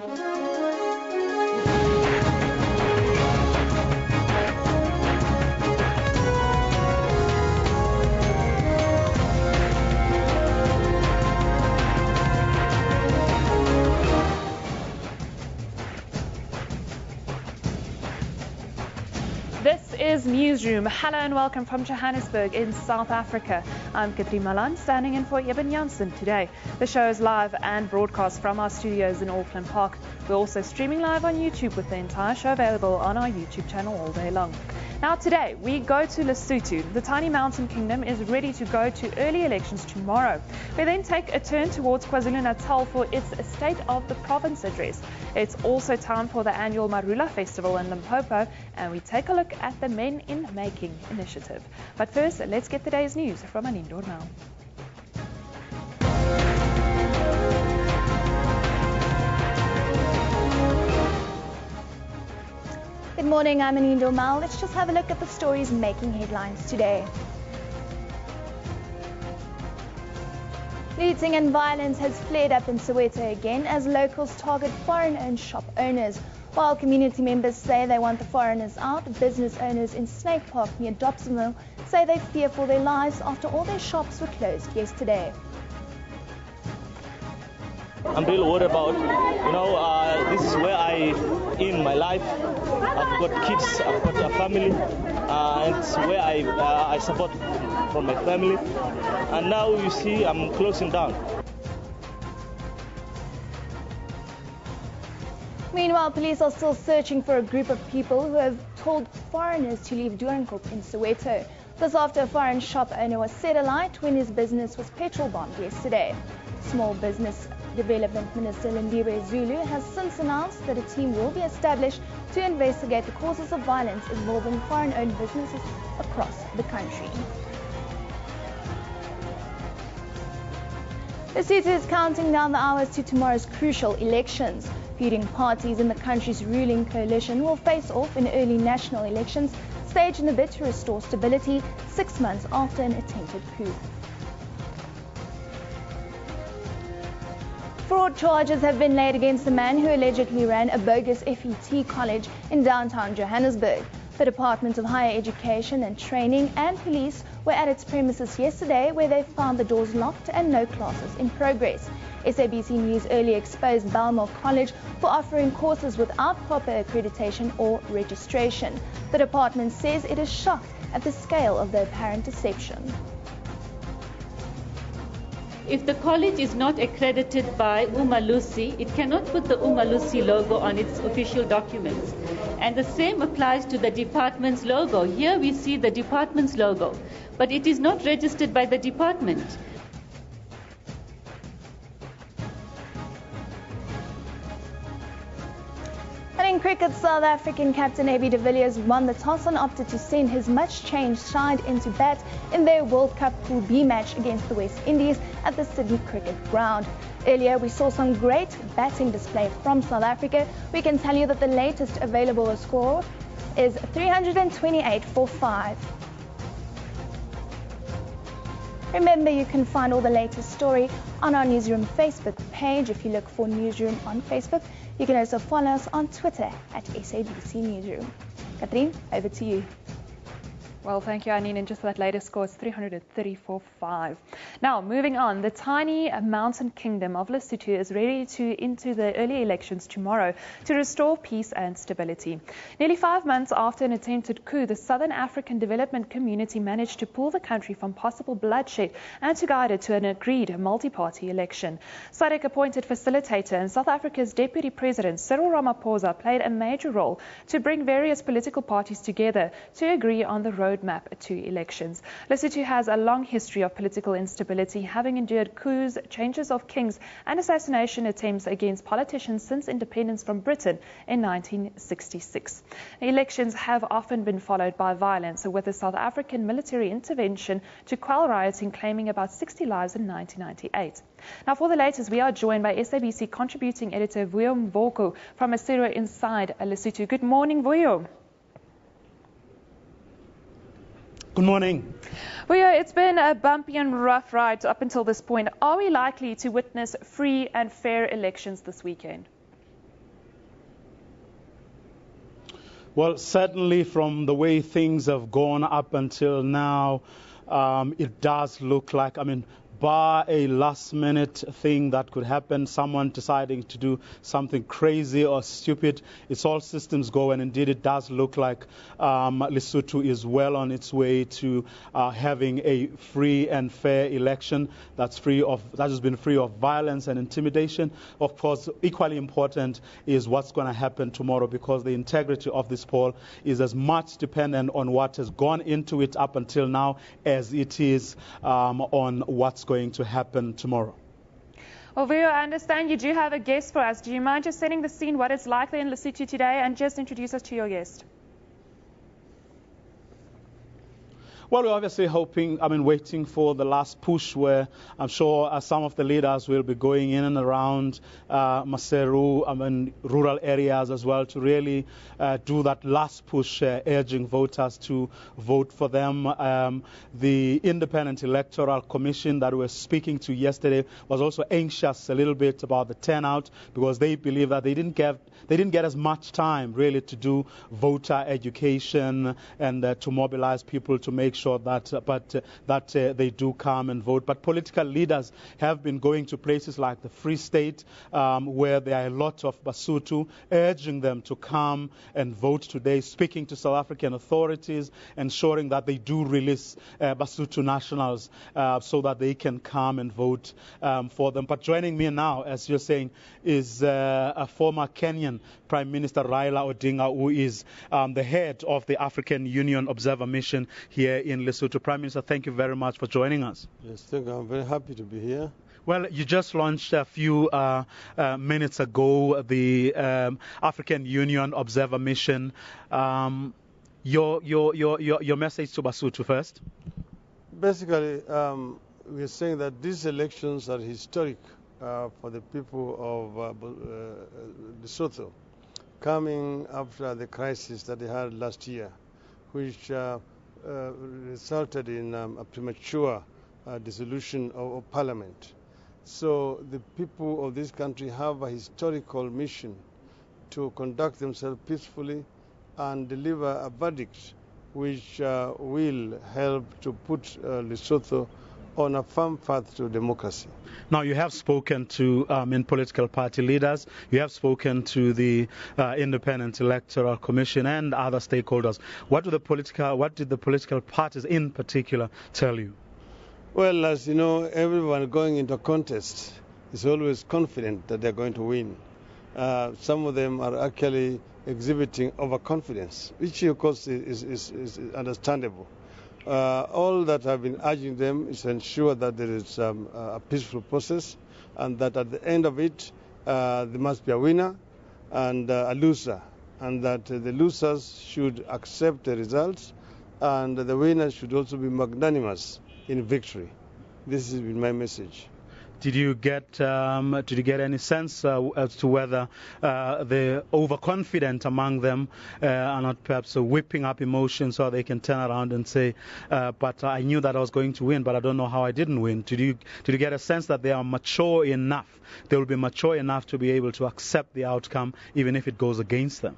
This is Newsroom. Hello and welcome from Johannesburg in South Africa. I'm Kathryn Malan, standing in for Eben Janssen today. The show is live and broadcast from our studios in Auckland Park. We're also streaming live on YouTube with the entire show available on our YouTube channel all day long. Now today, we go to Lesotho. The tiny mountain kingdom is ready to go to early elections tomorrow. We then take a turn towards KwaZulu-Natal for its State of the Province address. It's also time for the annual Marula Festival in Limpopo, and we take a look at the Men in Making initiative. But first, let's get the day's news from Anine Dormel. Good morning, I'm Anine Dormel. Let's just have a look at the stories making headlines today. Looting and violence has flared up in Soweto again as locals target foreign-owned shop owners. While community members say they want the foreigners out, business owners in Snake Park near Dobsonville say they fear for their lives after all their shops were closed yesterday. I'm really worried about, this is where in my life, I've got kids, I've got a family, and it's where I support from my family. And now you see I'm closing down. Meanwhile, police are still searching for a group of people who have told foreigners to leave Doornkop in Soweto. This after a foreign shop owner was set alight when his business was petrol bombed yesterday. Small Business Development Minister Lindiwe Zulu has since announced that a team will be established to investigate the causes of violence involving foreign-owned businesses across the country. Lesotho is counting down the hours to tomorrow's crucial elections. Feuding parties in the country's ruling coalition will face off in early national elections, staged in a bid to restore stability 6 months after an attempted coup. Fraud charges have been laid against the man who allegedly ran a bogus FET college in downtown Johannesburg. The Department of Higher Education and Training and police were at its premises yesterday, where they found the doors locked and no classes in progress. SABC News earlier exposed Balmoral College for offering courses without proper accreditation or registration. The department says it is shocked at the scale of the apparent deception. If the college is not accredited by Umalusi, it cannot put the Umalusi logo on its official documents. And the same applies to the department's logo. Here we see the department's logo, but it is not registered by the department. And in cricket, South African captain AB de Villiers won the toss and opted to send his much-changed side into bat in their World Cup Pool B match against the West Indies at the Sydney Cricket Ground. Earlier, we saw some great batting display from South Africa. We can tell you that the latest available score is 328 for 5. Remember, you can find all the latest story on our Newsroom Facebook page. If you look for Newsroom on Facebook, you can also follow us on Twitter at SABC Newsroom. Kathryn, over to you. Well, thank you, Anine. And just that latest score is 334.5. Now, moving on, the tiny mountain kingdom of Lesotho is ready to enter the early elections tomorrow to restore peace and stability. Nearly 5 months after an attempted coup, the Southern African Development Community managed to pull the country from possible bloodshed and to guide it to an agreed multi-party election. SADC appointed facilitator and South Africa's Deputy President Cyril Ramaphosa played a major role to bring various political parties together to agree on the roadmap to elections. Lesotho has a long history of political instability, having endured coups, changes of kings and assassination attempts against politicians since independence from Britain in 1966. Elections have often been followed by violence, with the South African military intervention to quell rioting claiming about 60 lives in 1998. Now, for the latest, we are joined by SABC contributing editor Vuyo Mvoko from Asiro inside Lesotho. Good morning, Vuyo. Good morning. Vuyo, it's been a bumpy and rough ride up until this point. Are we likely to witness free and fair elections this weekend? Well, certainly from the way things have gone up until now, it does look like, bar a last-minute thing that could happen, someone deciding to do something crazy or stupid, it's all systems go, and indeed it does look like Lesotho is well on its way to having a free and fair election that has been free of violence and intimidation. Of course, equally important is what's going to happen tomorrow, because the integrity of this poll is as much dependent on what has gone into it up until now as it is on what's going to happen tomorrow. Well, Vero, I understand you do have a guest for us. Do you mind just setting the scene, what it's like there in Lesotho today, and just introduce us to your guest? Well, we're obviously waiting for the last push, where I'm sure some of the leaders will be going in and around Maseru, rural areas as well, to really do that last push, urging voters to vote for them. The Independent Electoral Commission that we were speaking to yesterday was also anxious a little bit about the turnout, because they believe that they didn't get as much time really to do voter education and to mobilize people to make sure that they do come and vote. But political leaders have been going to places like the Free State, where there are a lot of Basotho, urging them to come and vote today, speaking to South African authorities, ensuring that they do release Basotho nationals so that they can come and vote for them. But joining me now, as you're saying, is a former Kenyan Prime Minister Raila Odinga, who is the head of the African Union Observer Mission here in Lesotho. Prime Minister, thank you very much for joining us. Yes, thank you. I'm very happy to be here. Well, you just launched a few minutes ago the African Union Observer Mission. Your message to Basotho first. Basically, we are saying that these elections are historic for the people of Lesotho, coming after the crisis that they had last year, which resulted in a premature dissolution of Parliament. So the people of this country have a historical mission to conduct themselves peacefully and deliver a verdict which will help to put Lesotho on a firm path to democracy. Now, you have spoken to political party leaders, you have spoken to the Independent Electoral Commission and other stakeholders. What did the political parties in particular tell you? Well, as you know, everyone going into a contest is always confident that they're going to win. Some of them are actually exhibiting overconfidence, which of course is understandable. All that I've been urging them is to ensure that there is a peaceful process, and that at the end of it there must be a winner and a loser, and that the losers should accept the results and the winners should also be magnanimous in victory. This has been my message. Did you get any sense as to whether the overconfident among them are not perhaps whipping up emotions so they can turn around and say, but I knew that I was going to win, but I don't know how I didn't win? Did you get a sense that they are mature enough? They will be mature enough to be able to accept the outcome even if it goes against them?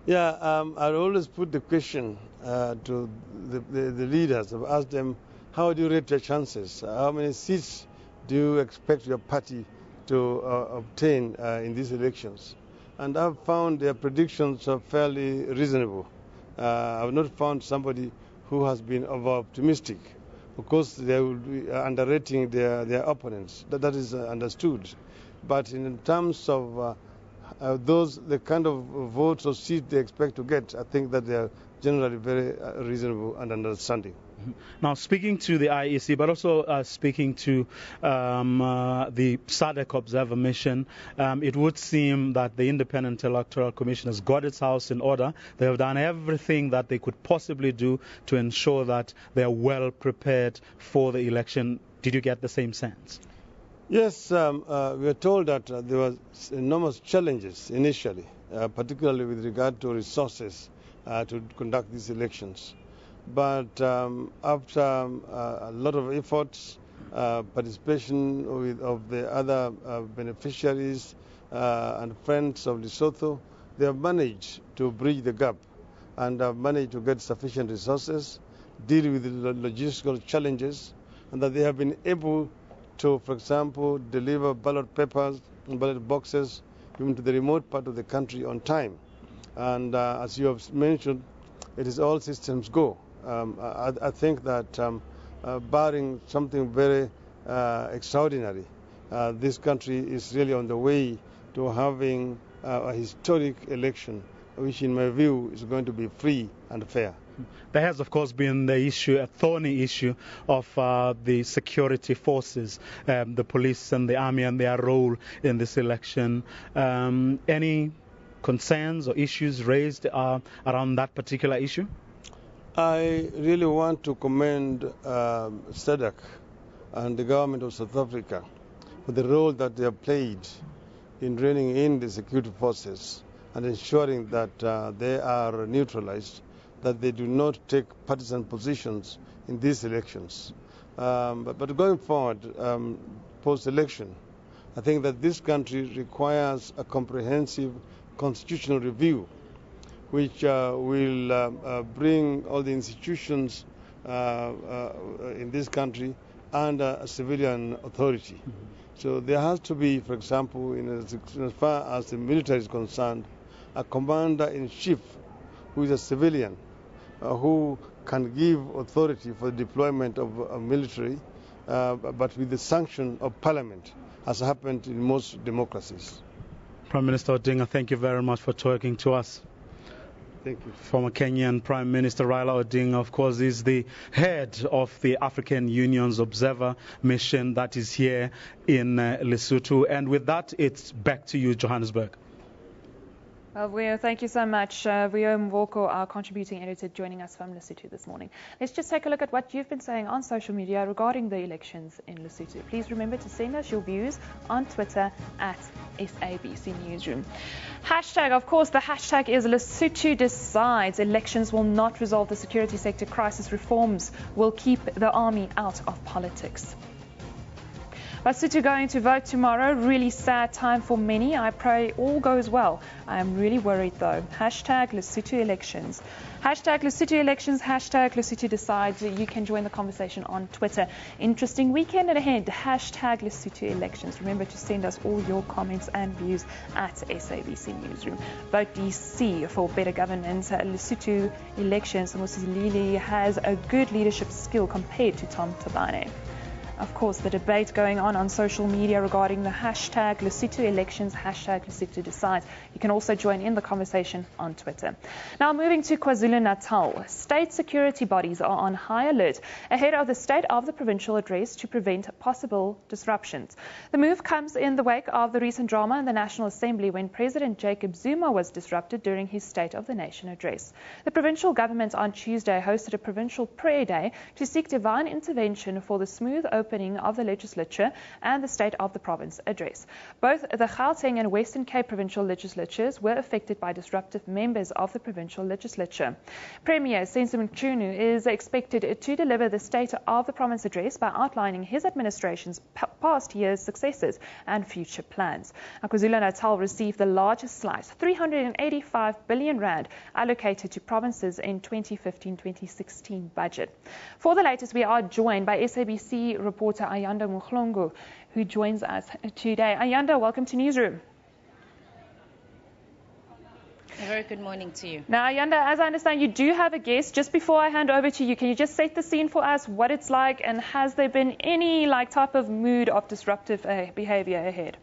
Yeah, I always put the question to the leaders. I've asked them, how do you rate your chances? How many seats do you expect your party to obtain in these elections? And I've found their predictions are fairly reasonable. I've not found somebody who has been over-optimistic. Of course, they will be underrating their opponents. That is understood. But in terms of the kind of votes or seats they expect to get, I think that they are generally very reasonable and understanding. Now, speaking to the IEC, but also speaking to the SADC Observer Mission, it would seem that the Independent Electoral Commission has got its house in order. They have done everything that they could possibly do to ensure that they are well prepared for the election. Did you get the same sense? Yes, we are told that there were enormous challenges initially, particularly with regard to resources to conduct these elections. But after a lot of efforts, participation of the other beneficiaries and friends of Lesotho, they have managed to bridge the gap. and have managed to get sufficient resources, deal with the logistical challenges, and that they have been able to, for example, deliver ballot papers and ballot boxes even to the remote part of the country on time. And as you have mentioned, it is all systems go. I think that barring something very extraordinary, this country is really on the way to having a historic election, which in my view is going to be free and fair. There has, of course, been the issue, a thorny issue of the security forces, the police and the army and their role in this election. Any concerns or issues raised around that particular issue? I really want to commend SADC and the government of South Africa for the role that they have played in reining in the security forces and ensuring that they are neutralized, that they do not take partisan positions in these elections. But going forward, post-election, I think that this country requires a comprehensive constitutional review, which will bring all the institutions in this country under a civilian authority. Mm-hmm. So there has to be, for example, as far as the military is concerned, a commander-in-chief who is a civilian, who can give authority for the deployment of military, but with the sanction of parliament, as happened in most democracies. Prime Minister Odinga, thank you very much for talking to us. Thank you. Former Kenyan Prime Minister Raila Odinga, of course, is the head of the African Union's Observer Mission that is here in Lesotho. And with that, it's back to you, Johannesburg. Well, thank you so much. Rio Mwoko, our contributing editor, joining us from Lesotho this morning. Let's just take a look at what you've been saying on social media regarding the elections in Lesotho. Please remember to send us your views on Twitter at SABC Newsroom. Hashtag, of course, the hashtag is Lesotho decides. Elections will not resolve the security sector crisis. Reforms will keep the army out of politics. Lesotho going to vote tomorrow. Really sad time for many. I pray all goes well. I am really worried though. Hashtag Lesotho elections. Hashtag Lesotho elections. Hashtag Lesotho decides. You can join the conversation on Twitter. Interesting weekend ahead. Hashtag Lesotho elections. Remember to send us all your comments and views at SABC Newsroom. Vote DC for better governance. Lesotho elections. Moses Lili has a good leadership skill compared to Tom Tabane. Of course, the debate going on social media regarding the hashtag Lesotho elections, hashtag Lesotho decides. You can also join in the conversation on Twitter. Now, moving to KwaZulu-Natal, state security bodies are on high alert ahead of the State of the Provincial Address to prevent possible disruptions. The move comes in the wake of the recent drama in the National Assembly when President Jacob Zuma was disrupted during his State of the Nation address. The provincial government on Tuesday hosted a provincial prayer day to seek divine intervention for the smooth opening of the legislature and the State of the Province address. Both the Gauteng and Western Cape provincial legislatures were affected by disruptive members of the provincial legislature. Premier Senzo Mchunu is expected to deliver the State of the Province address by outlining his administration's past year's successes and future plans. KwaZulu-Natal received the largest slice, 385 billion rand, allocated to provinces in 2015-2016 budget. For the latest, we are joined by SABC reporter Ayanda Mukhlongo, who joins us today. Ayanda, welcome to Newsroom. A very good morning to you. Now, Ayanda, as I understand, you do have a guest. Just before I hand over to you, can you just set the scene for us, what it's like, and has there been any type of mood of disruptive behavior ahead?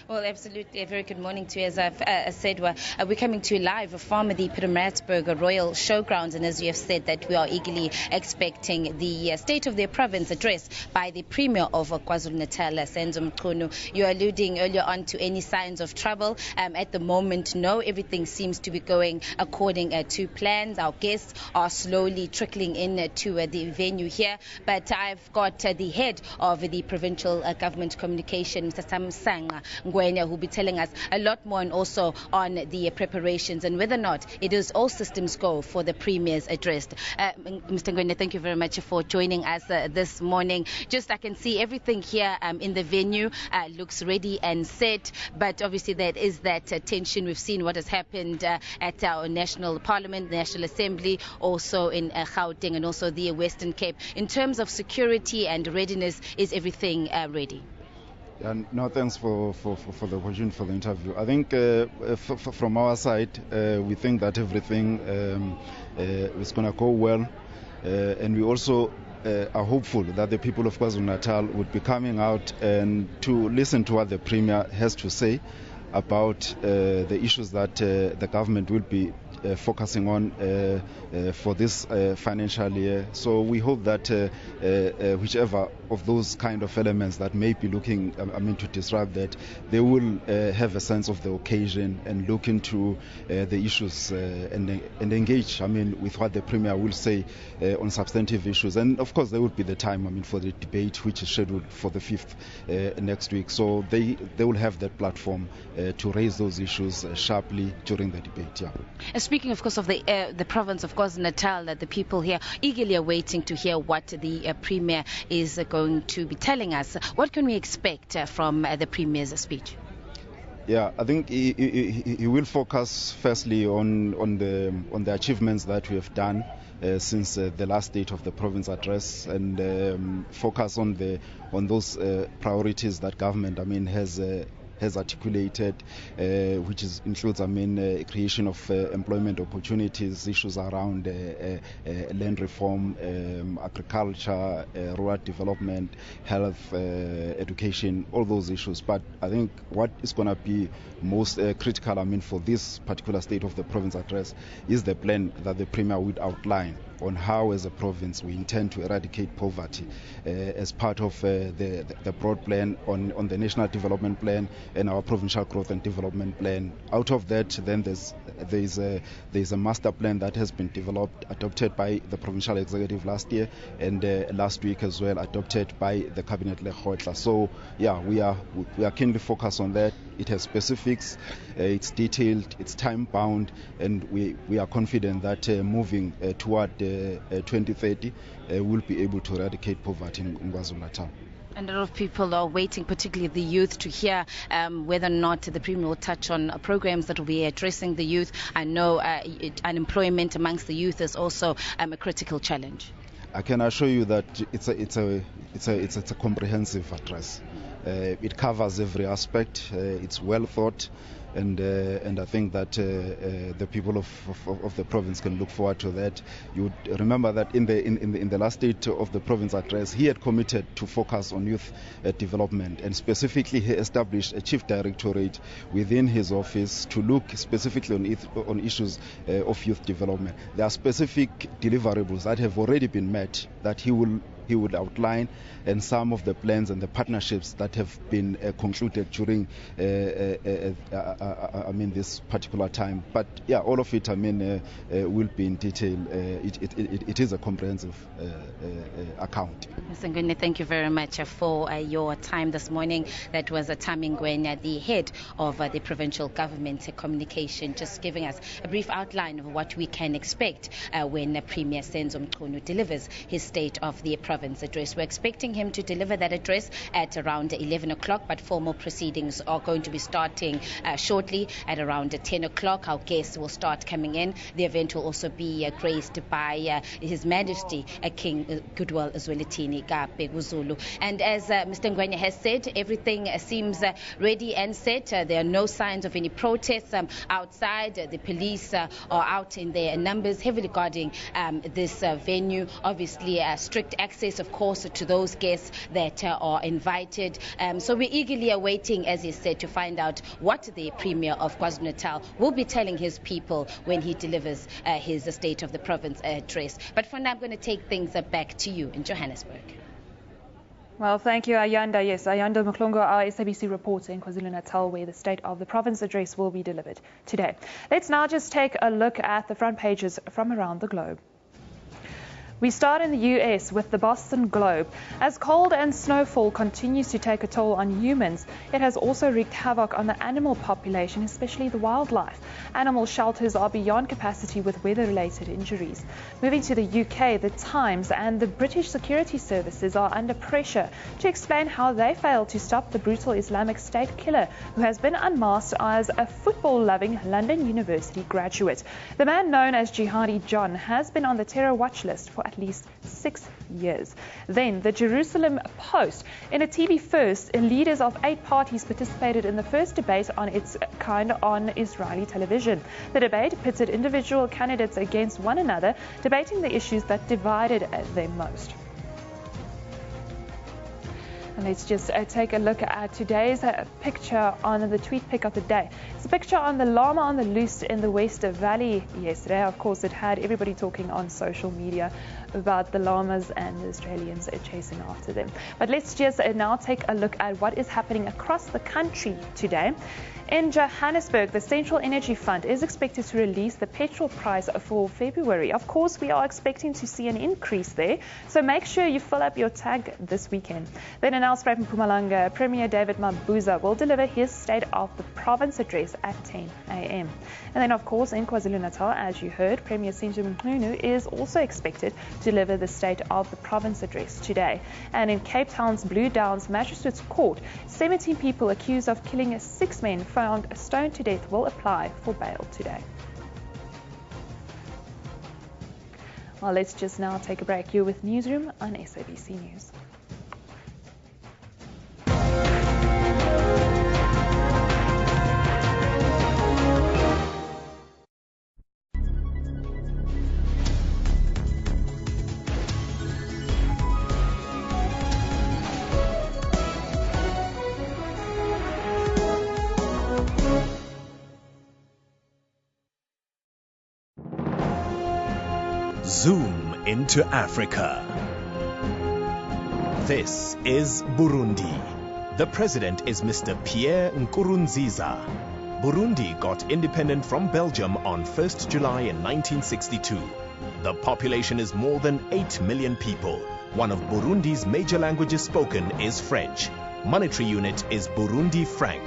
Well, absolutely. A very good morning to you. As I've said, we're coming to you live from the Pietermaritzburg Royal Showgrounds, and as you have said, that we are eagerly expecting the State of the Province address by the Premier of KwaZulu-Natal, Senzo Mchunu. You are alluding earlier on to any signs of trouble. At the moment, no, everything seems to be going according to plans. Our guests are slowly trickling in to the venue here, but I've got the head of the Provincial Government Communication, Mr. Sam Sanga Ngwenya, who will be telling us a lot more and also on the preparations and whether or not it is all systems go for the Premier's address. Mr. Ngwenya, thank you very much for joining us this morning. Just I can see everything here in the venue looks ready and set, but obviously there is that tension. We've seen what has happened at our National Parliament, National Assembly, also in Gauteng and also the Western Cape. In terms of security and readiness, is everything ready? No, thanks for the opportunity for the interview. I think from our side, we think that everything is going to go well, and we also are hopeful that the people of KwaZulu-Natal would be coming out and to listen to what the Premier has to say about the issues that the government will be focusing on for this financial year. So we hope that whichever of those kind of elements that may be looking to disrupt that, they will have a sense of the occasion and look into the issues and engage with what the Premier will say on substantive issues. And of course there will be the time for the debate, which is scheduled for the 5th next week. So they will have that platform to raise those issues sharply during the debate. Speaking, of course, of the province of KwaZulu-Natal, the people here eagerly are waiting to hear what the Premier is going to be telling us. What can we expect from the Premier's speech? Yeah, I think he will focus firstly on the achievements that we have done since the last State of the Province address, and focus on those priorities that government has articulated, which includes creation of employment opportunities, issues around land reform, agriculture, rural development, health, education, all those issues. But I think what is going to be most critical for this particular State of the Province address is the plan that the Premier would outline on how as a province we intend to eradicate poverty as part of the broad plan on the National Development Plan and our Provincial Growth and Development Plan. Out of that, then there's a master plan that has been developed, adopted by the Provincial Executive last year, and last week as well adopted by the Cabinet Lekgotla. So yeah, we are keenly focused on that. It has specifics, it's detailed, it's time bound, and we are confident that moving toward 2030 we'll be able to eradicate poverty in KwaZulu-Natal. And a lot of people are waiting, particularly the youth, to hear whether or not the Premier will touch on programs that will be addressing the youth. I know unemployment amongst the youth is also a critical challenge. I can assure you that it's a comprehensive address. It covers every aspect. It's well thought. And I think that the people of the province can look forward to that. You would remember that in the last State of the Province address, he had committed to focus on youth development, and specifically he established a chief directorate within his office to look specifically on issues of youth development. There are specific deliverables that have already been met that he would outline, and some of the plans and the partnerships that have been concluded during this particular time. But yeah, all of it will be in detail. It is a comprehensive account. Mr. Ngwenya, thank you very much for your time this morning. That was Tami Ngwenya, the head of the provincial government communication, just giving us a brief outline of what we can expect when Premier Senzo Mchunu delivers his State of the Province address. We're expecting him to deliver that address at around 11 o'clock, but formal proceedings are going to be starting shortly at around 10 o'clock. Our guests will start coming in. The event will also be graced by His Majesty King Goodwill Zwelithini Kabhekuzulu. And as Mr. Ngwenya has said, everything seems ready and set. There are no signs of any protests outside. The police are out in their numbers, heavily guarding this venue. Obviously, strict access, of course, to those guests that are invited. So we're eagerly awaiting, as he said, to find out what the Premier of KwaZulu-Natal will be telling his people when he delivers his State of the Province address. But for now, I'm going to take things back to you in Johannesburg. Well, thank you, Ayanda. Yes, Ayanda Mklongo, our SABC reporter in KwaZulu-Natal, where the State of the Province address will be delivered today. Let's now just take a look at the front pages from around the globe. We start in the US with the Boston Globe. As cold and snowfall continues to take a toll on humans, it has also wreaked havoc on the animal population, especially the wildlife. Animal shelters are beyond capacity with weather-related injuries. Moving to the UK, the Times and the British security services are under pressure to explain how they failed to stop the brutal Islamic State killer who has been unmasked as a football-loving London University graduate. The man known as Jihadi John has been on the terror watch list for at least 6 years. Then the Jerusalem Post. In a TV first, leaders of 8 parties participated in the first debate on its kind on Israeli television. The debate pitted individual candidates against one another, debating the issues that divided them most. And let's just take a look at today's picture on the tweet pick of the day. It's a picture on the llama on the loose in the West Valley yesterday. Of course, it had everybody talking on social media about the llamas and the Australians chasing after them. But let's just now take a look at what is happening across the country today. In Johannesburg, the Central Energy Fund is expected to release the petrol price for February. Of course, we are expecting to see an increase there, so make sure you fill up your tank this weekend. Then in Nelspruit and Mpumalanga, Premier David Mabuza will deliver his State of the Province address at 10 a.m. And then, of course, in KwaZulu-Natal, as you heard, Premier Senzo Mchunu is also expected to deliver the State of the Province address today. And in Cape Town's Blue Downs Magistrates Court, 17 people accused of killing 6 men found stoned to death will apply for bail today. Well, let's just now take a break. You're with Newsroom on SABC News. Zoom into Africa. This is Burundi. The president is Mr. Pierre Nkurunziza. Burundi got independent from Belgium on 1st July in 1962. The population is more than 8 million people. One of Burundi's major languages spoken is French. Monetary unit is Burundi franc.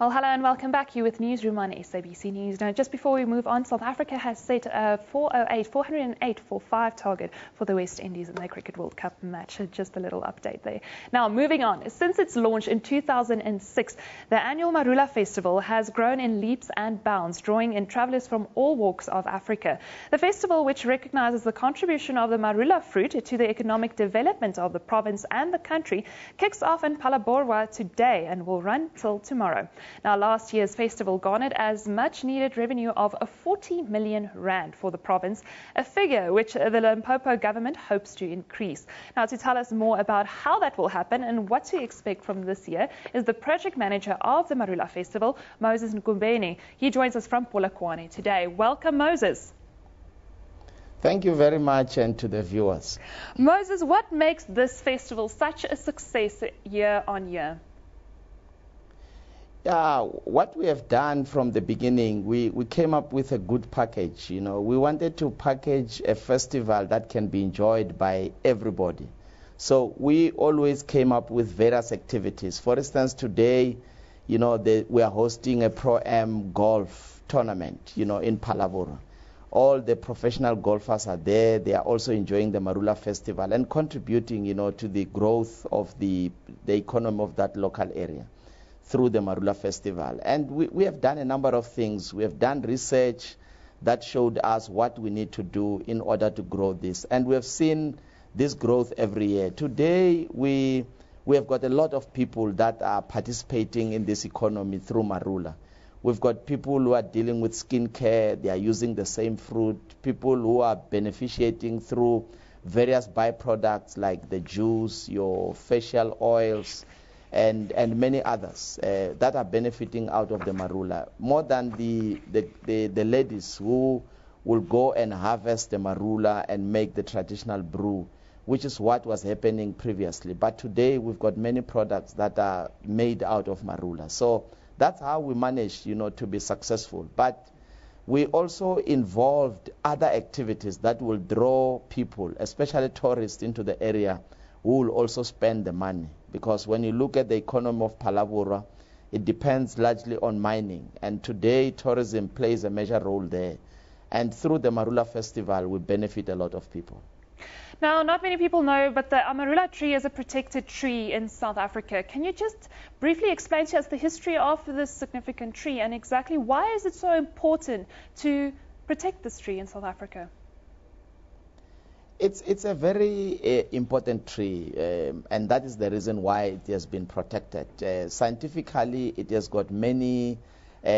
Well, hello and welcome back. You're with Newsroom on SABC News. Now, just before we move on, South Africa has set a 408 for 5 target for the West Indies in their Cricket World Cup match. Just a little update there. Now, moving on. Since its launch in 2006, the annual Marula Festival has grown in leaps and bounds, drawing in travellers from all walks of Africa. The festival, which recognises the contribution of the Marula fruit to the economic development of the province and the country, kicks off in Phalaborwa today and will run till tomorrow. Now, last year's festival garnered as much needed revenue of 40 million rand for the province, a figure which the Limpopo government hopes to increase. Now, to tell us more about how that will happen and what to expect from this year is the project manager of the Marula Festival, Moses Nkumbeni. He joins us from Polokwane today. Welcome, Moses. Thank you very much, and to the viewers. Moses, what makes this festival such a success year on year? What we have done from the beginning, we came up with a good package. You know, we wanted to package a festival that can be enjoyed by everybody. So we always came up with various activities. For instance, today, you know, we are hosting a Pro-Am golf tournament, you know, in Phalaborwa. All the professional golfers are there. They are also enjoying the Marula Festival and contributing, you know, to the growth of the economy of that local area through the Marula Festival. And we have done a number of things. We have done research that showed us what we need to do in order to grow this. And we have seen this growth every year. Today, we have got a lot of people that are participating in this economy through Marula. We've got people who are dealing with skincare. They are using the same fruit. People who are beneficiating through various byproducts like the juice, your facial oils, and many others that are benefiting out of the marula, more than the ladies who will go and harvest the marula and make the traditional brew, which is what was happening previously. But today we've got many products that are made out of marula. So that's how we managed, to be successful. But we also involved other activities that will draw people, especially tourists, into the area who will also spend the money. Because when you look at the economy of Phalaborwa, it depends largely on mining. And today, tourism plays a major role there. And through the Marula Festival, we benefit a lot of people. Now, not many people know, but the Amarula tree is a protected tree in South Africa. Can you just briefly explain to us the history of this significant tree and exactly why is it so important to protect this tree in South Africa? It's a very important tree, and that is the reason why it has been protected. Scientifically, it has got many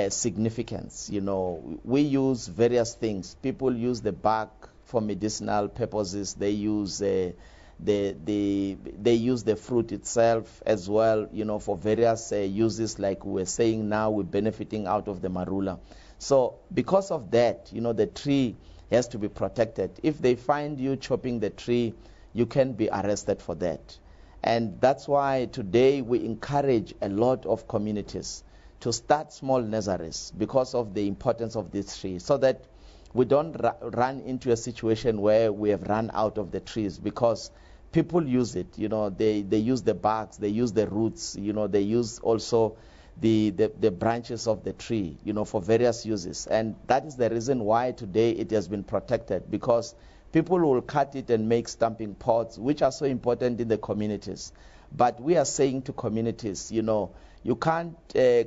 significance. We use various things. People use the bark for medicinal purposes. They use they use the fruit itself as well, for various uses. Like we were saying, now we're benefiting out of the marula. So because of that, the tree has to be protected. If they find you chopping the tree, you can be arrested for that. And that's why today we encourage a lot of communities to start small nurseries because of the importance of this tree, so that we don't run into a situation where we have run out of the trees, because people use it. They use the barks, they use the roots, they use also the branches of the tree, for various uses. And that is the reason why today it has been protected, because people will cut it and make stamping pots, which are so important in the communities. But we are saying to communities, you can't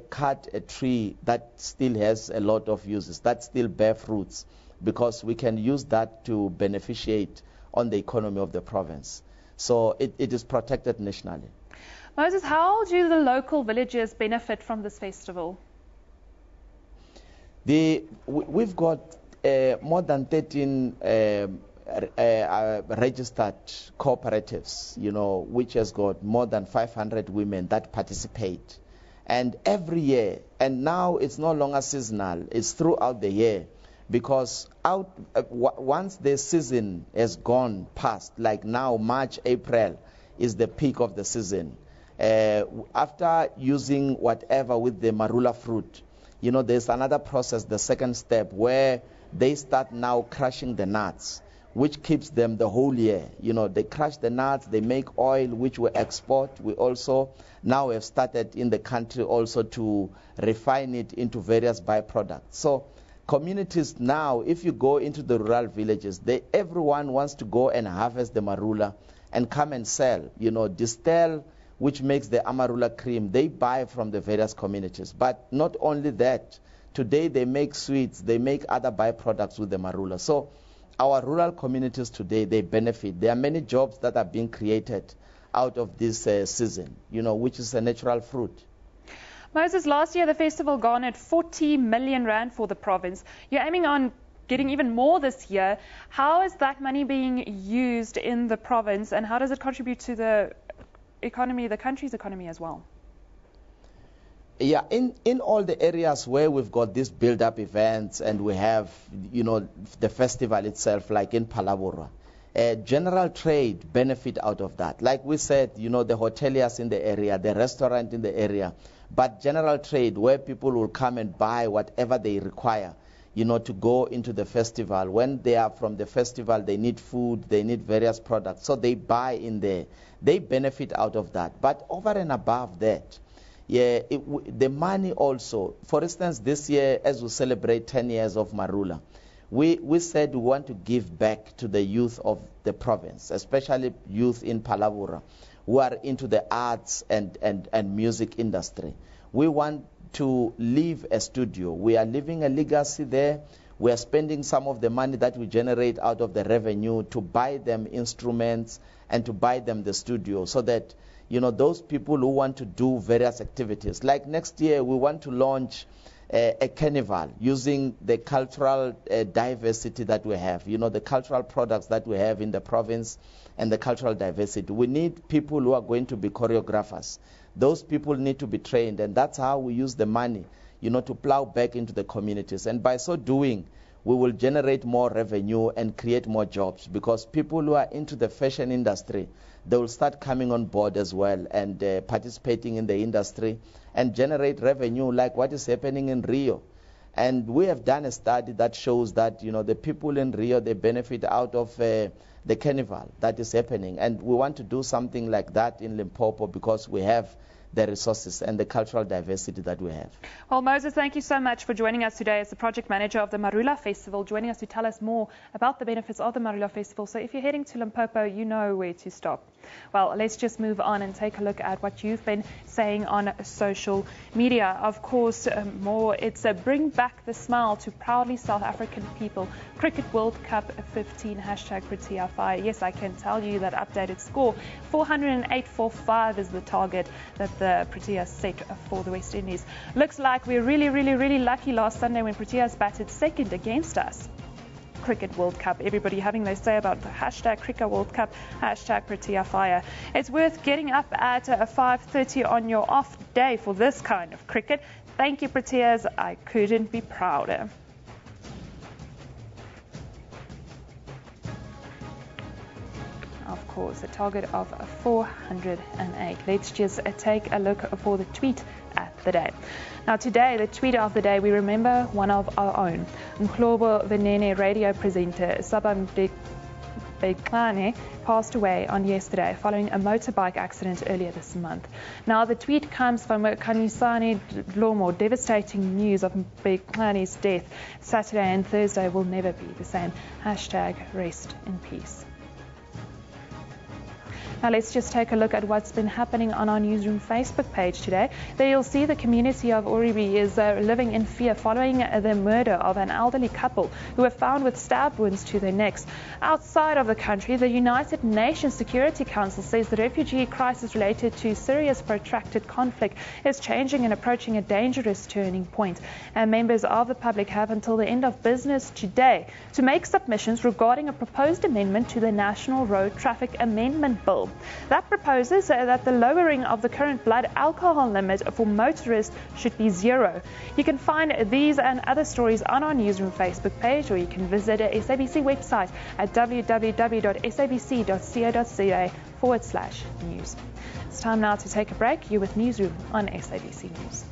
cut a tree that still has a lot of uses, that still bear fruits, because we can use that to beneficiate on the economy of the province. So it is protected nationally. Moses, how do the local villagers benefit from this festival? We've got more than 13 registered cooperatives, which has got more than 500 women that participate. And every year, and now it's no longer seasonal, it's throughout the year, because once the season has gone past, like now March, April is the peak of the season. After using whatever with the marula fruit, there's another process, the second step, where they start now crushing the nuts, which keeps them the whole year. They crush the nuts, they make oil, which we export. We also now have started in the country also to refine it into various byproducts. So communities now, if you go into the rural villages, everyone wants to go and harvest the marula and come and sell, distill, which makes the amarula cream. They buy from the various communities. But not only that, today they make sweets, they make other byproducts with the marula. So our rural communities today, they benefit. There are many jobs that are being created out of this season, which is a natural fruit. Moses, last year the festival garnered 40 million rand for the province. You're aiming on getting even more this year. How is that money being used in the province, and how does it contribute to the economy, the country's economy as well? Yeah, in all the areas where we've got these build-up events and we have, the festival itself, like in Phalaborwa, general trade benefit out of that. Like we said, the hoteliers in the area, the restaurant in the area, but general trade where people will come and buy whatever they require, to go into the festival. When they are from the festival, they need food, they need various products, so they buy in there. They benefit out of that. But over and above that, the money also, for instance, this year as we celebrate 10 years of Marula, we said we want to give back to the youth of the province, especially youth in Phalaborwa who are into the arts and music industry. We want to leave a studio. We are leaving a legacy there. We are spending some of the money that we generate out of the revenue to buy them instruments and to buy them the studio, so that those people who want to do various activities. Like next year, we want to launch a carnival using the cultural diversity that we have, the cultural products that we have in the province and the cultural diversity. We need people who are going to be choreographers. Those people need to be trained, and that's how we use the money, to plow back into the communities. And by so doing, we will generate more revenue and create more jobs, because people who are into the fashion industry, they will start coming on board as well and participating in the industry and generate revenue like what is happening in Rio. And we have done a study that shows that, the people in Rio, they benefit out of the carnival that is happening. And we want to do something like that in Limpopo because we have the resources and the cultural diversity that we have. Well, Moses, thank you so much for joining us today as the project manager of the Marula Festival, joining us to tell us more about the benefits of the Marula Festival. So if you're heading to Limpopo, you know where to stop. Well, let's just move on and take a look at what you've been saying on social media. Of course, it's a bring back the smile to proudly South African people. Cricket World Cup 15 #Protea Fire. Yes, I can tell you that updated score 408.45 is the target that the Proteas set for the West Indies. Looks like we're really lucky last Sunday when Proteas batted second against us. Cricket World Cup, everybody having their say about the #Cricket World Cup, #Protea Fire. It's worth getting up at 5:30 on your off day for this kind of cricket. Thank you, Proteas. I couldn't be prouder. Of course, a target of 408. Let's just take a look for the tweet at the day. Now today, the tweet of the day, we remember one of our own. Mhlobo Venene radio presenter Sabam Beklane passed away on yesterday following a motorbike accident earlier this month. Now the tweet comes from Kanisani Dlomo. Devastating news of Beklane's death. Saturday and Thursday will never be the same. #rest in peace. Now let's just take a look at what's been happening on our Newsroom Facebook page today. There you'll see the community of Uribe is living in fear following the murder of an elderly couple who were found with stab wounds to their necks. Outside of the country, the United Nations Security Council says the refugee crisis related to Syria's protracted conflict is changing and approaching a dangerous turning point. And members of the public have until the end of business today to make submissions regarding a proposed amendment to the National Road Traffic Amendment Bill. That proposes that the lowering of the current blood alcohol limit for motorists should be 0. You can find these and other stories on our Newsroom Facebook page, or you can visit the SABC website at www.sabc.co.za/news. It's time now to take a break. You're with Newsroom on SABC News.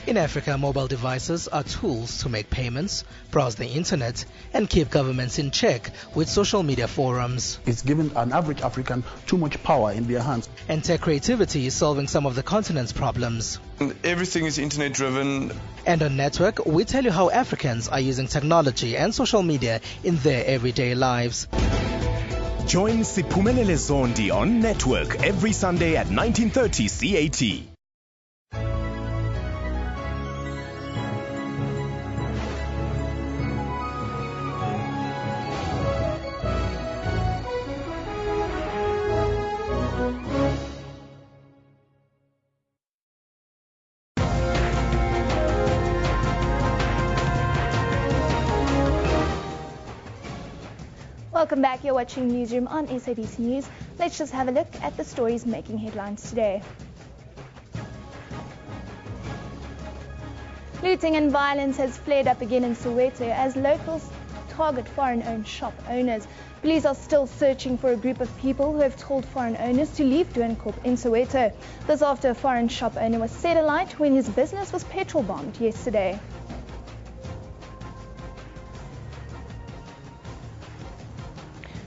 In Africa, mobile devices are tools to make payments, browse the internet, and keep governments in check with social media forums. It's given an average African too much power in their hands. And tech creativity is solving some of the continent's problems. Everything is internet driven. And on Network, we tell you how Africans are using technology and social media in their everyday lives. Join Siphumelele Zondi on Network every Sunday at 19:30 CAT. Welcome back. You're watching Newsroom on SABC News. Let's just have a look at the stories making headlines today. Looting and violence has flared up again in Soweto as locals target foreign-owned shop owners. Police are still searching for a group of people who have told foreign owners to leave Doornkop in Soweto. This after a foreign shop owner was set alight when his business was petrol bombed yesterday.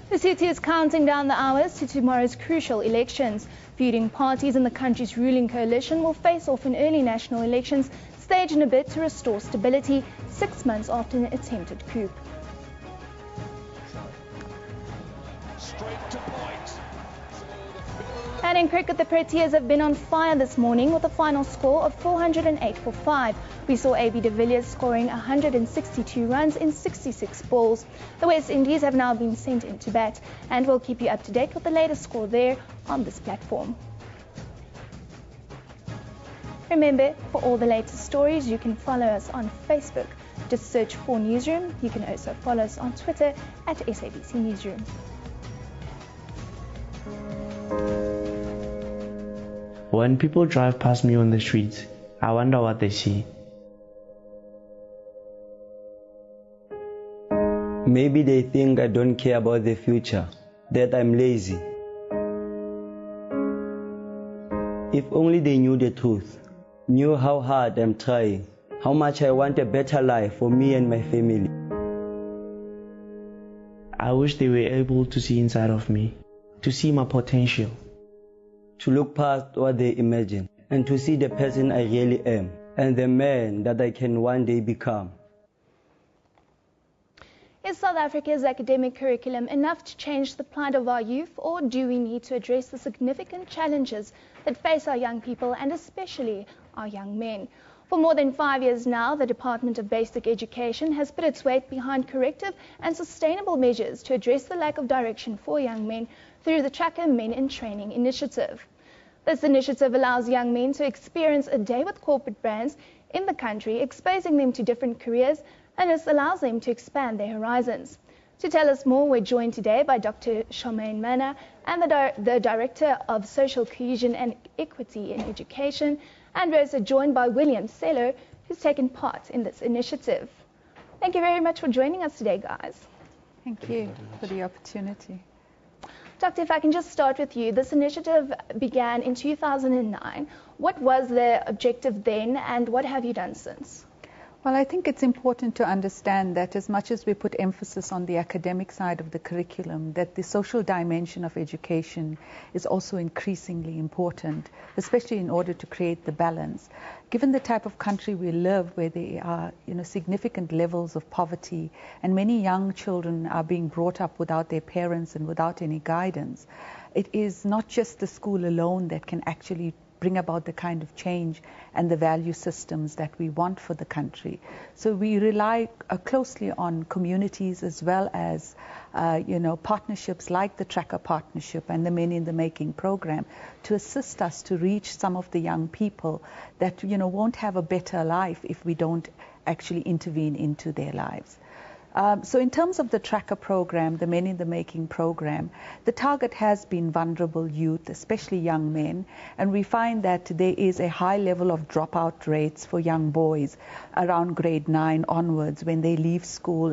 Lesotho is counting down the hours to tomorrow's crucial elections. Feuding parties in the country's ruling coalition will face off in early national elections staged in a bid to restore stability 6 months after an attempted coup. And in cricket, the Proteas have been on fire this morning with a final score of 408 for 5. We saw AB de Villiers scoring 162 runs in 66 balls. The West Indies have now been sent into bat, and we'll keep you up to date with the latest score there on this platform. Remember, for all the latest stories, you can follow us on Facebook. Just search for Newsroom. You can also follow us on Twitter at SABC Newsroom. When people drive past me on the streets, I wonder what they see. Maybe they think I don't care about the future, that I'm lazy. If only they knew the truth, knew how hard I'm trying, how much I want a better life for me and my family. I wish they were able to see inside of me, to see my potential. To look past what they imagine and to see the person I really am and the man that I can one day become. Is South Africa's academic curriculum enough to change the plight of our youth, or do we need to address the significant challenges that face our young people and especially our young men? For more than 5 years now, the Department of Basic Education has put its weight behind corrective and sustainable measures to address the lack of direction for young men through the Tracker Men in Training initiative. This initiative allows young men to experience a day with corporate brands in the country, exposing them to different careers, and this allows them to expand their horizons. To tell us more, we're joined today by Dr. Charmaine Manna and the Director of Social Cohesion and Equity in Education, and we're also joined by William Sello, who's taken part in this initiative. Thank you very much for joining us today, guys. Thank you for the opportunity. Doctor, if I can just start with you. This initiative began in 2009. What was the objective then, and what have you done since? Well, I think it's important to understand that as much as we put emphasis on the academic side of the curriculum, that the social dimension of education is also increasingly important, especially in order to create the balance. Given the type of country we live, where there are significant levels of poverty and many young children are being brought up without their parents and without any guidance, it is not just the school alone that can actually bring about the kind of change and the value systems that we want for the country. So we rely closely on communities as well as partnerships like the Tracker Partnership and the Men in the Making program to assist us to reach some of the young people that won't have a better life if we don't actually intervene into their lives. So in terms of the Tracker program, the Men in the Making program, the target has been vulnerable youth, especially young men, and we find that there is a high level of dropout rates for young boys around grade 9 onwards when they leave school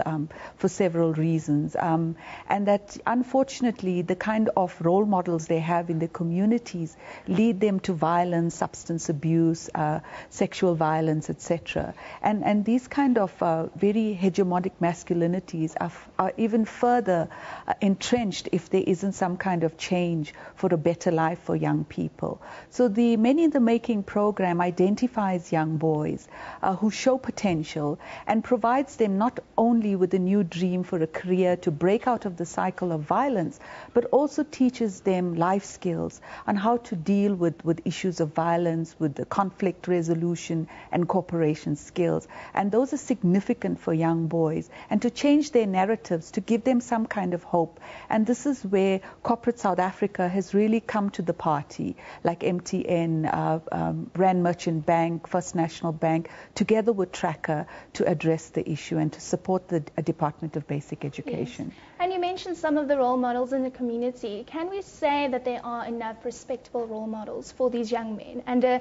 for several reasons, and that unfortunately the kind of role models they have in the communities lead them to violence, substance abuse, sexual violence, etc. And these kind of very hegemonic masculinities are even further entrenched if there isn't some kind of change for a better life for young people. So the Men in the Making program identifies young boys who show potential and provides them not only with a new dream for a career to break out of the cycle of violence, but also teaches them life skills on how to deal with issues of violence, with the conflict resolution and cooperation skills. And those are significant for young boys, and to change their narratives, to give them some kind of hope. And this is where corporate South Africa has really come to the party, like MTN, Rand Merchant Bank, First National Bank, together with Tracker to address the issue and to support the Department of Basic Education. Yes. And you mentioned some of the role models in the community. Can we say that there are enough respectable role models for these young men? And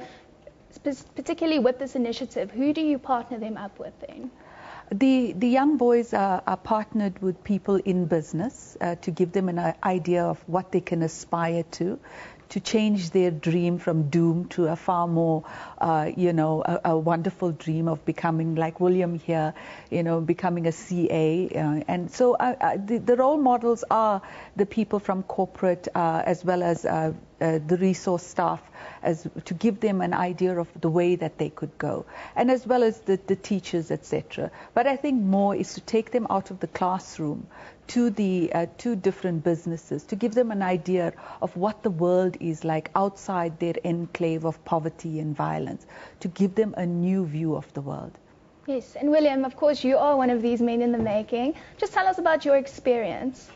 particularly with this initiative, who do you partner them up with then? The young boys are partnered with people in business to give them an idea of what they can aspire to change their dream from doom to a far more, a wonderful dream of becoming like William here, becoming a CA. And so the role models are the people from corporate as well as the resource staff to give them an idea of the way that they could go, and as well as the teachers, etc. But I think more is to take them out of the classroom to the to different businesses, to give them an idea of what the world is like outside their enclave of poverty and violence, to give them a new view of the world. Yes, and William, of course, you are one of these men in the making. Just tell us about your experience.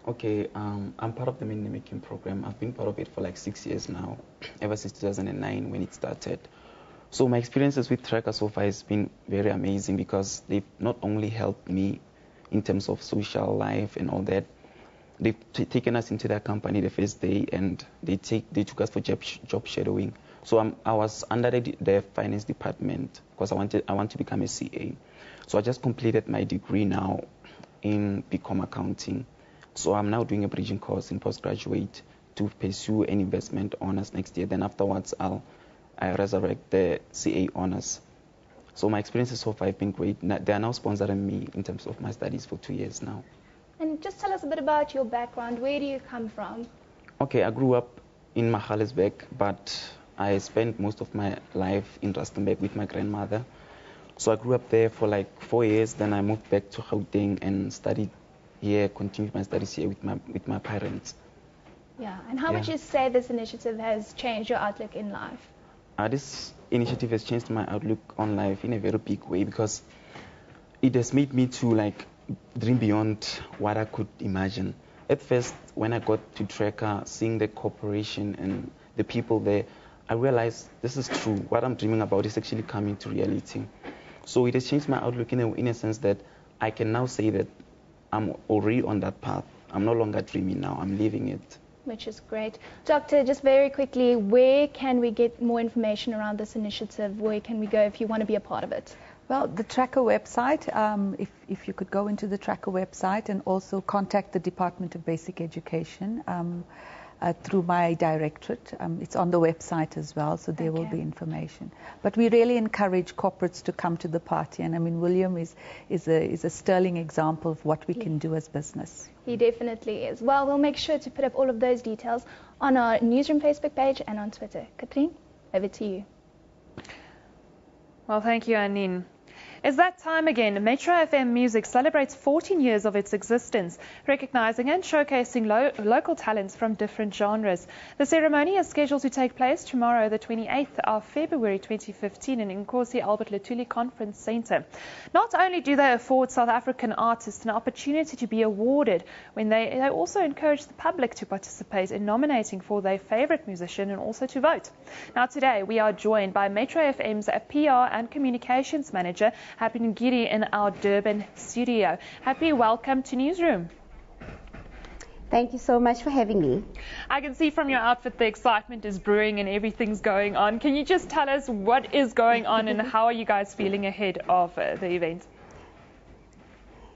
Okay, I'm part of the Men in the Making program. I've been part of it for like 6 years now, ever since 2009 when it started. So my experiences with Tracker so far has been very amazing because they've not only helped me in terms of social life and all that, they've taken us into their company the first day and they took us for job shadowing. So I was under the finance department because I want to become a CA. So I just completed my degree now in BCom accounting. So I'm now doing a bridging course in postgraduate to pursue an investment honors next year. Then afterwards, I resurrect the CA honors. So my experiences so far have been great. They are now sponsoring me in terms of my studies for 2 years now. And just tell us a bit about your background. Where do you come from? Okay, I grew up in Magaliesberg, but I spent most of my life in Rustenburg with my grandmother. So I grew up there for like 4 years. Then I moved back to Gauteng and studied here, continued my studies here with my parents. Yeah, and how would you say this initiative has changed your outlook in life? This initiative has changed my outlook on life in a very big way because it has made me to like dream beyond what I could imagine. At first, when I got to Tracker, seeing the cooperation and the people there, I realized this is true. What I'm dreaming about is actually coming to reality. So it has changed my outlook in a sense that I can now say that I'm already on that path. I'm no longer dreaming now. I'm living it. Which is great. Doctor, just very quickly, where can we get more information around this initiative? Where can we go if you want to be a part of it? Well, the Tracker website, if you could go into the Tracker website and also contact the Department of Basic Education through my directorate. It's on the website as well, so there will be information. But we really encourage corporates to come to the party, and I mean, William is a sterling example of what we can do as business. He definitely is. Well, we'll make sure to put up all of those details on our Newsroom Facebook page and on Twitter. Katrien, over to you. Well, thank you, Anine. It's that time again. Metro FM Music celebrates 14 years of its existence, recognizing and showcasing local talents from different genres. The ceremony is scheduled to take place tomorrow, the 28th of February 2015 in Nkosi Albert Luthuli Conference Centre. Not only do they afford South African artists an opportunity to be awarded, when they also encourage the public to participate in nominating for their favorite musician and also to vote. Now today we are joined by Metro FM's PR and Communications Manager, Happy Ngiri, in our Durban studio. Happy, welcome to Newsroom. Thank you so much for having me. I can see from your outfit the excitement is brewing and everything's going on. Can you just tell us what is going on and how are you guys feeling ahead of the event?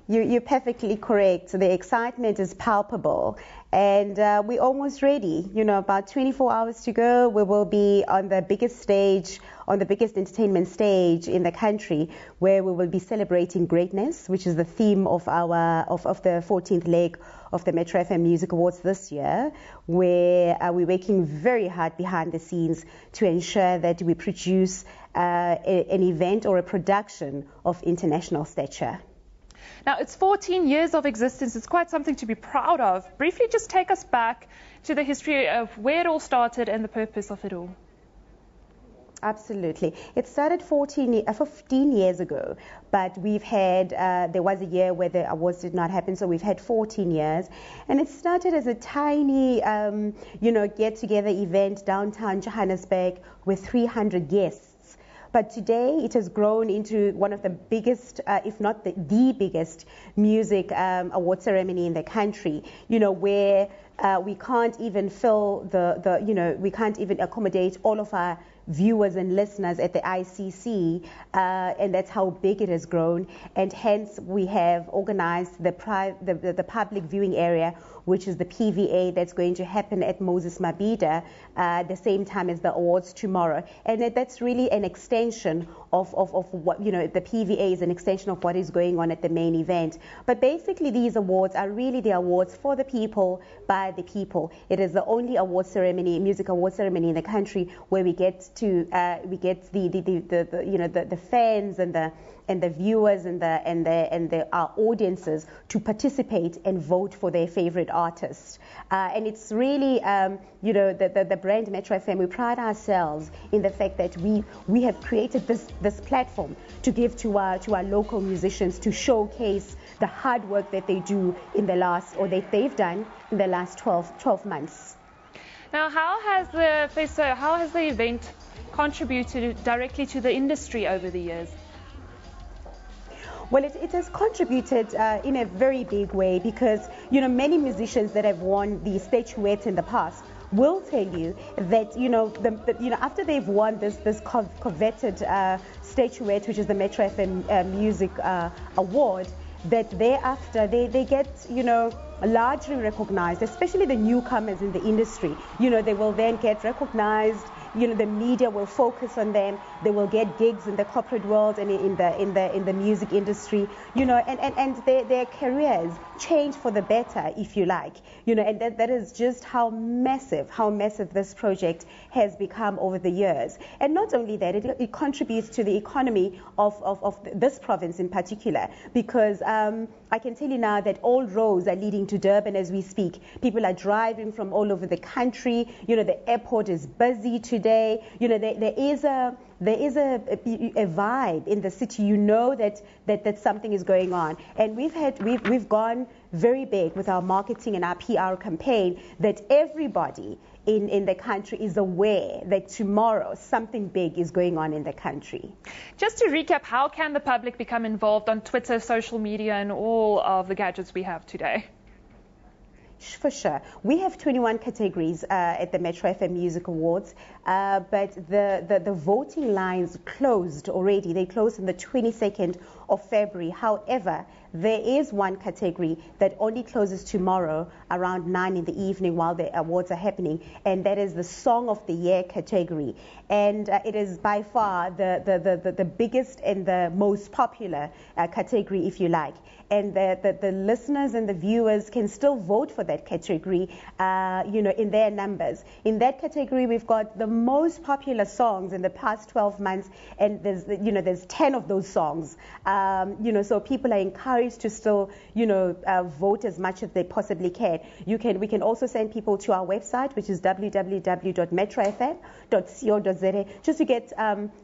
You're perfectly correct. The excitement is palpable and we're almost ready. You know, about 24 hours to go. We will be on the biggest stage, on the biggest entertainment stage in the country, where we will be celebrating greatness, which is the theme of our of the 14th leg of the Metro FM Music Awards this year, where we're working very hard behind the scenes to ensure that we produce an event or a production of international stature. Now, it's 14 years of existence. It's quite something to be proud of. Briefly, just take us back to the history of where it all started and the purpose of it all. Absolutely. It started 15 years ago, but we've had, there was a year where the awards did not happen, so we've had 14 years. And it started as a tiny, get-together event downtown Johannesburg with 300 guests. But today it has grown into one of the biggest, if not the biggest, music award ceremony in the country, where we can't even fill we can't even accommodate all of our viewers and listeners at the ICC, and that's how big it has grown. And hence we have organized the public viewing area which is the PVA that's going to happen at Moses Mabhida the same time as the awards tomorrow. And that's really an extension of what, the PVA is an extension of what is going on at the main event. But basically these awards are really the awards for the people, by the people. It is the only award ceremony, music award ceremony in the country where we get to the fans and the viewers and our audiences to participate and vote for their favorite artist. And it's really, the brand Metro FM, we pride ourselves in the fact that we have created this platform to give to our local musicians to showcase the hard work that they do that they've done in the last 12 months. Now, how has the event contributed directly to the industry over the years? Well, it has contributed in a very big way because, many musicians that have won the statuettes in the past will tell you that, after they've won this coveted statuette, which is the Metro FM Music Award, that thereafter they get, largely recognized, especially the newcomers in the industry. They will then get recognized. The media will focus on them. They will get gigs in the corporate world and in the music industry. And their careers change for the better, if you like. And that is just how massive this project has become over the years. And not only that, it contributes to the economy of this province in particular, because I can tell you now that all roads are leading to Durban as we speak. People are driving from all over the country. The airport is busy today. There is a vibe in the city. That something is going on, and we've gone very big with our marketing and our PR campaign, that everybody in the country is aware that tomorrow something big is going on in the country. Just to recap, how can the public become involved on Twitter, social media, and all of the gadgets we have today? For sure. We have 21 categories at the Metro FM Music Awards, but the voting lines closed already. They closed on the 22nd of February. However, there is one category that only closes tomorrow around 9 in the evening while the awards are happening, and that is the Song of the Year category. And it is by far the biggest and the most popular category, if you like. And the listeners and the viewers can still vote for that category, in their numbers. In that category, we've got the most popular songs in the past 12 months, and there's 10 of those songs. So people are encouraged to still, vote as much as they possibly can. We can also send people to our website, which is www.metrofm.co.za, just to get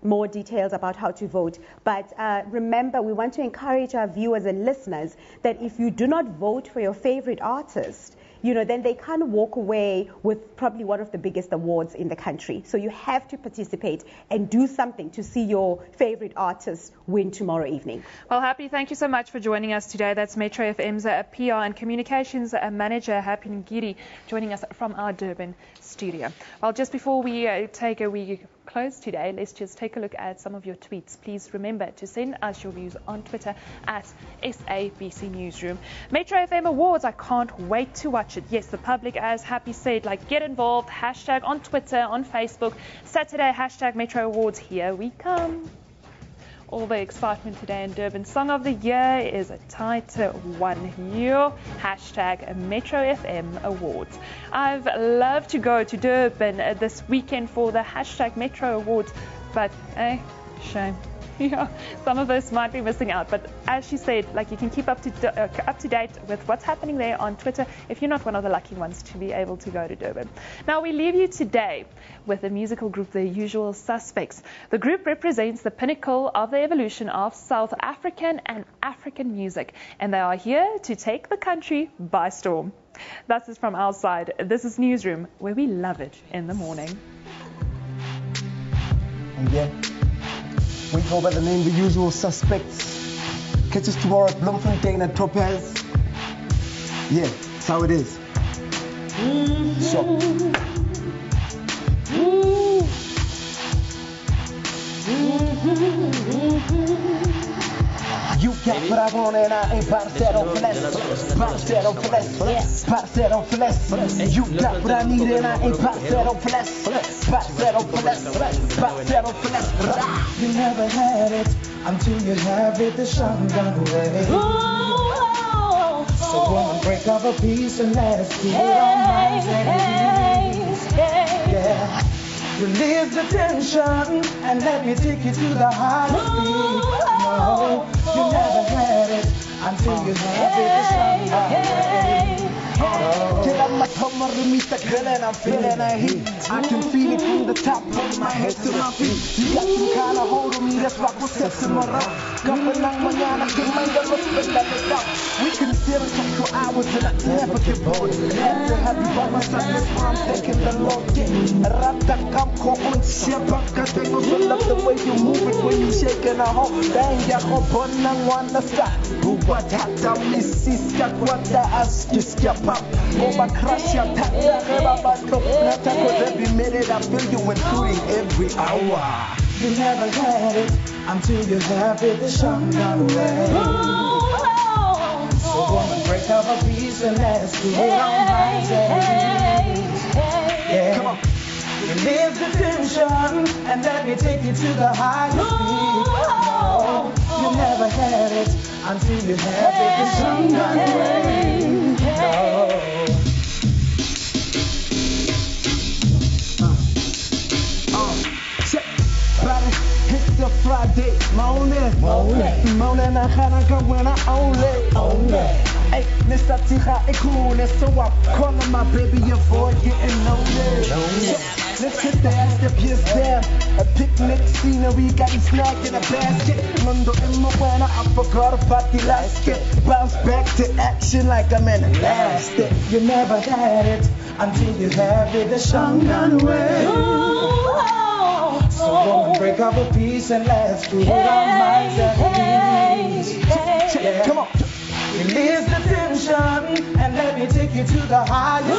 more details about how to vote. But remember, we want to encourage our viewers and listeners that if you do not vote for your favorite artist, then they can't walk away with probably one of the biggest awards in the country. So you have to participate and do something to see your favorite artist win tomorrow evening. Well, Happy, thank you so much for joining us today. That's Metro FM's PR and Communications Manager, Happy Ngiri, joining us from our Durban studio. Well, just before we take a wee close today, let's just take a look at some of your tweets. Please remember to send us your views on Twitter at SABC Newsroom. Metro FM Awards, I can't wait to watch it. Yes, the public, as Happy said, get involved, hashtag on Twitter, on Facebook, Saturday, hashtag Metro Awards, here we come. All the excitement today in Durban. Song of the Year is a tight one. Your hashtag Metro FM Awards. I've loved to go to Durban this weekend for the hashtag Metro Awards, but shame. Yeah, some of us might be missing out, but as she said, you can keep up to date with what's happening there on Twitter if you're not one of the lucky ones to be able to go to Durban. Now, we leave you today with the musical group The Usual Suspects. The group represents the pinnacle of the evolution of South African and African music, and they are here to take the country by storm. That's it from our side. This is Newsroom, where we love it in the morning. Yeah. We go by the name The Usual Suspects. Catch us tomorrow at Bloemfontein at Topaz. Yeah, that's how it is. So. You got what I want and I ain't about to settle for less. About to settle for less. About to settle for less. You got what I need and I ain't about to settle for less. About to settle for less. About to settle for less. You never had it until you have it the shotgun way. So woman, break up a piece and let's do it on my days. Yeah. Release the tension and let me take you to the highest peak. No, you never had it until you have it the shotgun way. Till I'm a summer to meet the girl and I'm feeling a heat. I can feel it from the top of my head to my feet. You got some kind of hold on me, that's what was set to my rock. Couple lang manana, can my never spend that it out. We can still talk for hours and I never get bored. After happy by my side, that's why I'm thanking the Lord. Rata kam ko on siapaka, they will love the way you move it when you shake and a hop. Bang ya ko bonang wanna stop. Buba tata misiska kwata askiska pop. Oba crash ya tata reba bato. Rata cause every minute I feel you including every hour. You never had it until you have it the shotgun way. So woman, break up a piece and let's do it on my days. Yeah. Come on. Release the tension and let me take you to the highest peak. No, you never had it until you have it the shotgun way. No. It's a Friday morning. Morning, I can't when I only. Hey, Mr. Tija, it's cool, it's so I'm calling my baby, avoid getting lonely. Let's hit the ass, the piers down. A picnic scenery, got me snack in a basket. Mundo in my winter, I forgot about the last skip. Bounce back to action like I'm in elastic. You never had it until you have it the shotgun way. So woman, break up a piece and let's do it on my days. Yeah. Come on. Release the tension and let me take you to the highest peak.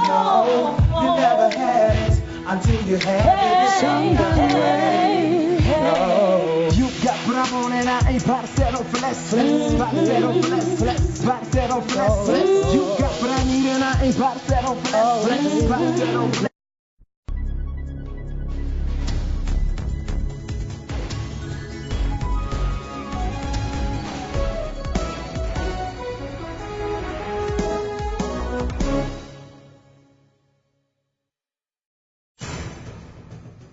No, you never had it until you had it the shotgun way. No, you got what I want and I ain't about to settle for less. About to settle for less. About to settle for less. You got what I need and I ain't about to settle for less. About to settle for less.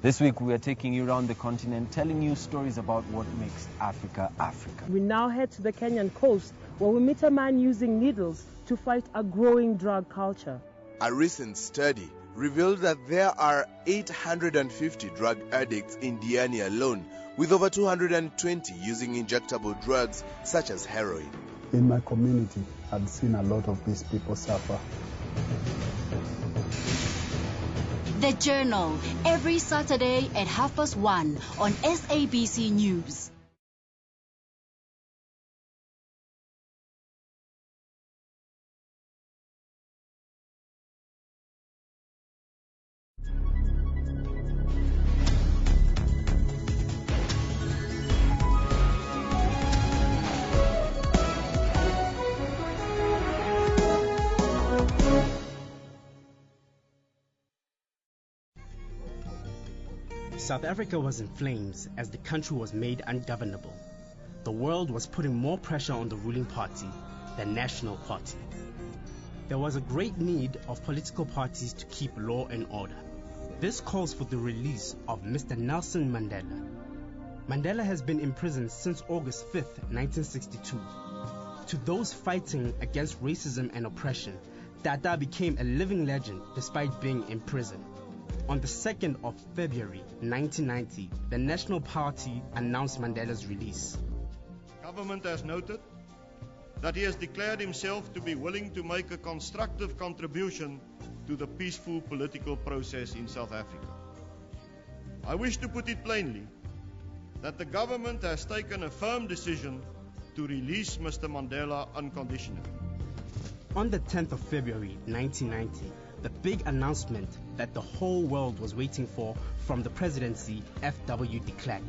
This week we are taking you around the continent, telling you stories about what makes Africa, Africa. We now head to the Kenyan coast where we meet a man using needles to fight a growing drug culture. A recent study revealed that there are 850 drug addicts in Diani alone, with over 220 using injectable drugs such as heroin. In my community, I've seen a lot of these people suffer. The Journal, every Saturday at 1:30 on SABC News. South Africa was in flames as the country was made ungovernable. The world was putting more pressure on the ruling party, the National Party. There was a great need of political parties to keep law and order. This calls for the release of Mr. Nelson Mandela. Mandela has been in prison since August 5th, 1962. To those fighting against racism and oppression, Dada became a living legend despite being in prison. On the 2nd of February 1990, the National Party announced Mandela's release. Government has noted that he has declared himself to be willing to make a constructive contribution to the peaceful political process in South Africa. I wish to put it plainly that the government has taken a firm decision to release Mr. Mandela unconditionally. On the 10th of February 1990, the big announcement that the whole world was waiting for from the presidency, F.W. de Klerk.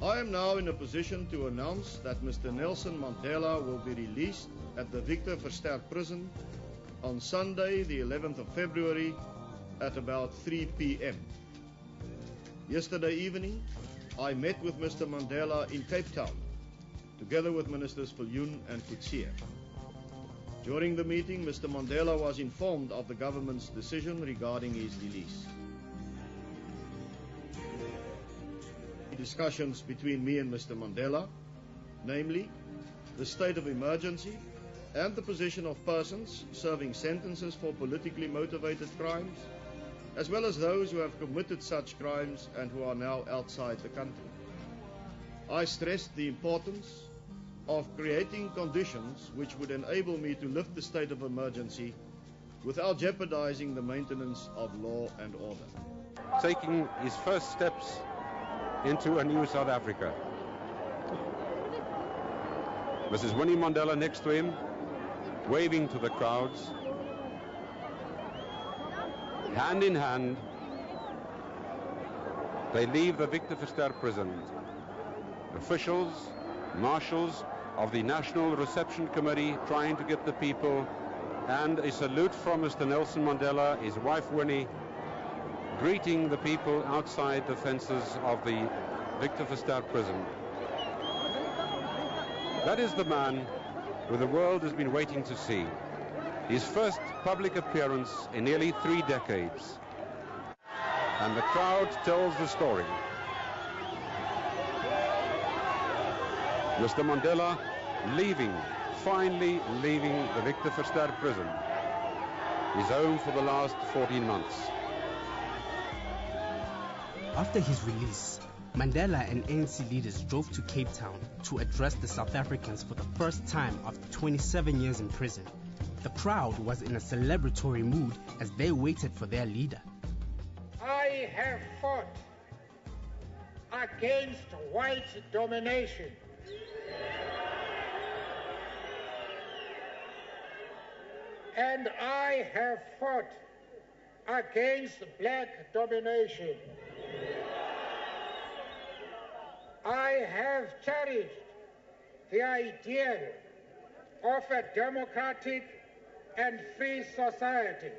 I am now in a position to announce that Mr. Nelson Mandela will be released at the Victor Verster prison on Sunday, the 11th of February, at about 3 p.m. Yesterday evening, I met with Mr. Mandela in Cape Town, together with Ministers Viljoen and Coetzee. During the meeting, Mr. Mandela was informed of the government's decision regarding his release. Discussions between me and Mr. Mandela, namely the state of emergency and the position of persons serving sentences for politically motivated crimes, as well as those who have committed such crimes and who are now outside the country. I stressed the importance of creating conditions which would enable me to lift the state of emergency without jeopardizing the maintenance of law and order. Taking his first steps into a new South Africa. Mrs. Winnie Mandela next to him, waving to the crowds. Hand in hand, they leave the Victor Verster prison. Officials, marshals of the National Reception Committee trying to get the people, and a salute from Mr. Nelson Mandela, his wife Winnie, greeting the people outside the fences of the Victor Verster prison. That is the man who the world has been waiting to see. His first public appearance in nearly 3 decades. And the crowd tells the story. Mr. Mandela finally leaving the Victor Verster prison, his home for the last 14 months. After his release, Mandela and ANC leaders drove to Cape Town to address the South Africans for the first time after 27 years in prison. The crowd was in a celebratory mood as they waited for their leader. I have fought against white domination. And I have fought against black domination. I have cherished the ideal of a democratic and free society.